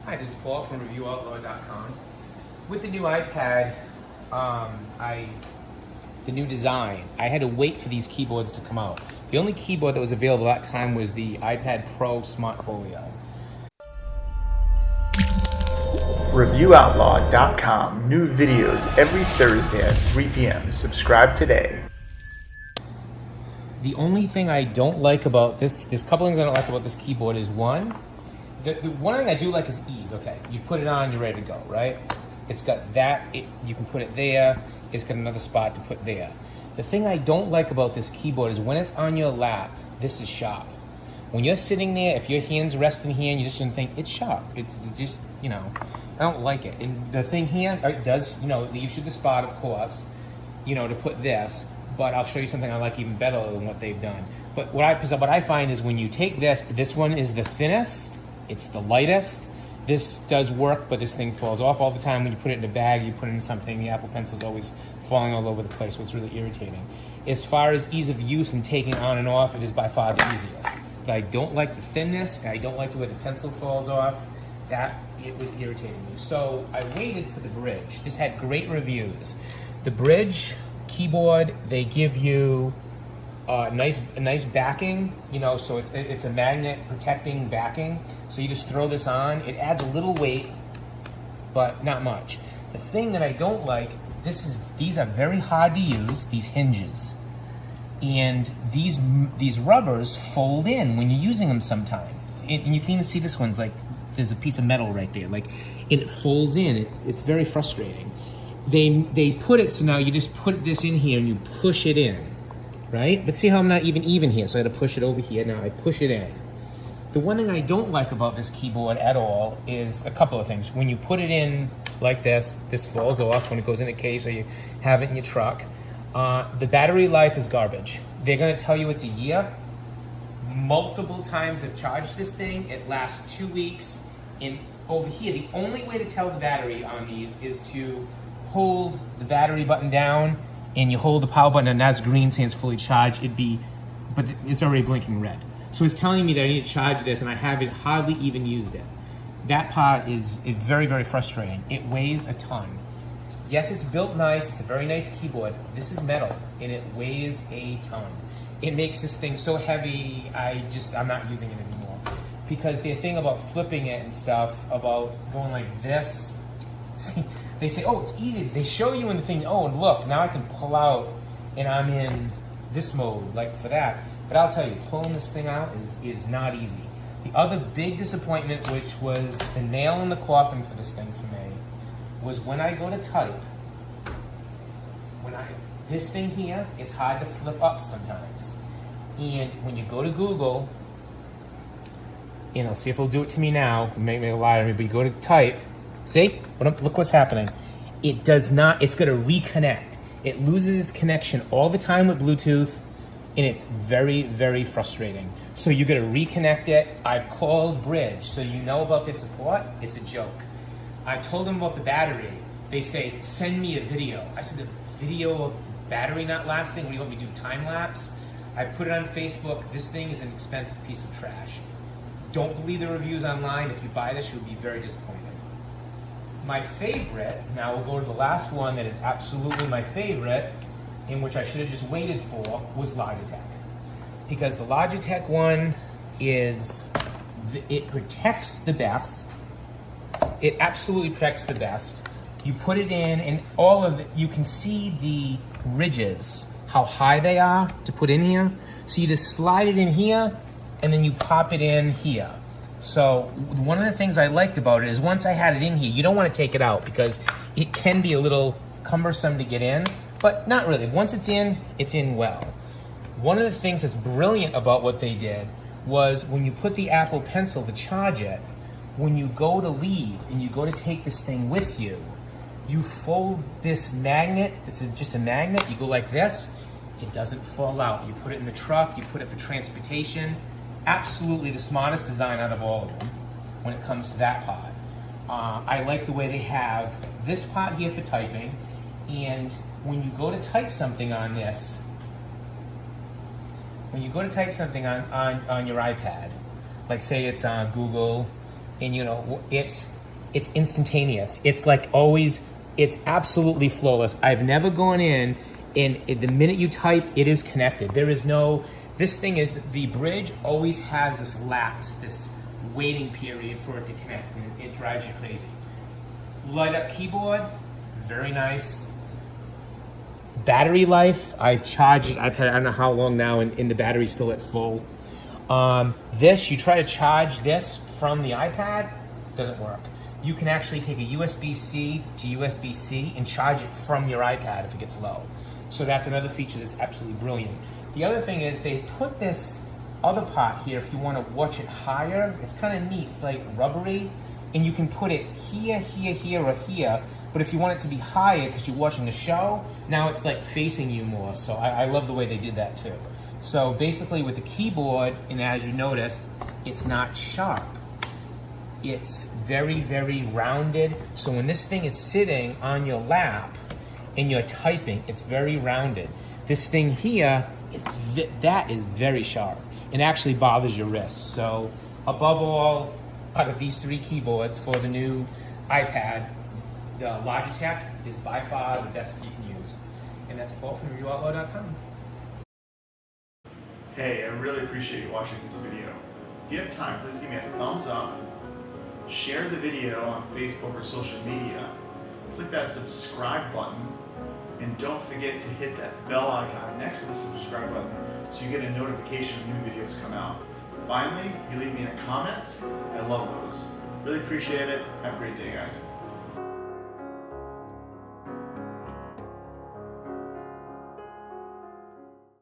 Hi, this is Paul from ReviewOutlaw.com. With the new iPad, the new design, I had to wait for these keyboards to come out. The only keyboard that was available at that time was the iPad Pro Smart Folio. ReviewOutlaw.com. New videos every Thursday at 3 p.m. Subscribe today. The only thing I don't like about there's a couple things I don't like about this keyboard is one thing I do like is ease. Okay, you put it on, you're ready to go, right? It's got that, you can put it there, it's got another spot to put there. The thing I don't like about this keyboard is when it's on your lap, this is sharp. When you're sitting there, if your hand's resting here and you just shouldn't think, it's sharp. It's just, I don't like it. And the thing here, it does, leaves you the spot, of course, to put this, but I'll show you something I like even better than what they've done. But what I find is when you take this one is the thinnest, it's the lightest. This does work, but this thing falls off all the time. When you put it in a bag, you put it in something, the Apple Pencil's always falling all over the place, so it's really irritating. As far as ease of use and taking on and off, it is by far the easiest. But I don't like the thinness, and I don't like the way the pencil falls off. It was irritating me. So I waited for the Brydge. This had great reviews. The Brydge keyboard, they give you a nice backing, so it's a magnet protecting backing. So you just throw this on. It adds a little weight, but not much. The thing that I don't like, these are very hard to use, these hinges. And these rubbers fold in when you're using them sometimes. And you can even see this one's like, there's a piece of metal right there. Like, and it folds in. It's very frustrating. They put it so now you just put this in here and you push it in, right? But see how I'm not even here, so I had to push it over here. Now I push it in. The one thing I don't like about this keyboard at all is a couple of things. When you put it in like this falls off when it goes in a case or you have it in your truck. The battery life is garbage. They're gonna tell you it's a year. Multiple times I've charged this thing. It lasts 2 weeks. And over here, the only way to tell the battery on these is to hold the battery button down and you hold the power button and that's green saying it's fully charged. But it's already blinking red. So it's telling me that I need to charge this and I haven't hardly even used it. That part is very, very frustrating. It weighs a ton. Yes, it's built nice, it's a very nice keyboard. This is metal and it weighs a ton. It makes this thing so heavy, I'm not using it anymore. Because the thing about flipping it and stuff, about going like this, they say, oh, it's easy. They show you in the thing, oh, and look, now I can pull out and I'm in this mode, like for that. But I'll tell you, pulling this thing out is not easy. The other big disappointment, which was the nail in the coffin for this thing for me, was when I go to type, this thing here is hard to flip up sometimes. And when you go to Google, see if it'll do it to me now, make me lie to me, but you go to type, see? Look what's happening. It does not, it's gonna reconnect. It loses its connection all the time with Bluetooth, and it's very, very frustrating. So you're gonna reconnect it. I've called Brydge, so you know about their support, it's a joke. I told them about the battery. They say, send me a video. I said, the video of the battery not lasting? What do you want me to do, time lapse? I put it on Facebook. This thing is an expensive piece of trash. Don't believe the reviews online. If you buy this, you'll be very disappointed. My favorite, now we'll go to the last one that is absolutely my favorite, in which I should have just waited for, was Logitech. Because the Logitech one it protects the best. It absolutely protects the best. You put it in and all of it, you can see the ridges, how high they are to put in here. So you just slide it in here and then you pop it in here. So one of the things I liked about it is once I had it in here, you don't want to take it out because it can be a little cumbersome to get in, but not really. Once it's in well. One of the things that's brilliant about what they did was when you put the Apple Pencil to charge it, when you go to leave and you go to take this thing with you, you fold this magnet, it's just a magnet, you go like this, it doesn't fall out. You put it in the truck, you put it for transportation. Absolutely the smartest design out of all of them when it comes to that part. I like the way they have this part here for typing, and when you go to type something on this, when you go to type something on your iPad, like say it's on Google, and it's it's instantaneous. It's like always, it's absolutely flawless. I've never gone in and the minute you type, it is connected. There is no, this thing is, the Brydge always has this lapse, this waiting period for it to connect, and it drives you crazy. Light up keyboard, very nice. Battery life, I've charged it, I've had I don't know how long now, and the battery's still at full. This, you try to charge this from the iPad, doesn't work. You can actually take a USB-C to USB-C and charge it from your iPad if it gets low. So that's another feature that's absolutely brilliant. The other thing is they put this other part here if you want to watch it higher. It's kind of neat, it's like rubbery, and you can put it here, here, here, or here. But if you want it to be higher because you're watching the show, now it's like facing you more. So I love the way they did that too. So basically with the keyboard, and as you noticed, it's not sharp. It's very, very rounded. So when this thing is sitting on your lap and you're typing, it's very rounded. This thing here, that is very sharp and actually bothers your wrists. So above all, out of these 3 keyboards for the new iPad, the Logitech is by far the best you can use. And that's Paul from ReviewOutlaw.com. Hey, I really appreciate you watching this video. If you have time, please give me a thumbs up, share the video on Facebook or social media, click that subscribe button, and don't forget to hit that bell icon next to the subscribe button so you get a notification when new videos come out. Finally, if you leave me a comment, I love those. Really appreciate it. Have a great day, guys.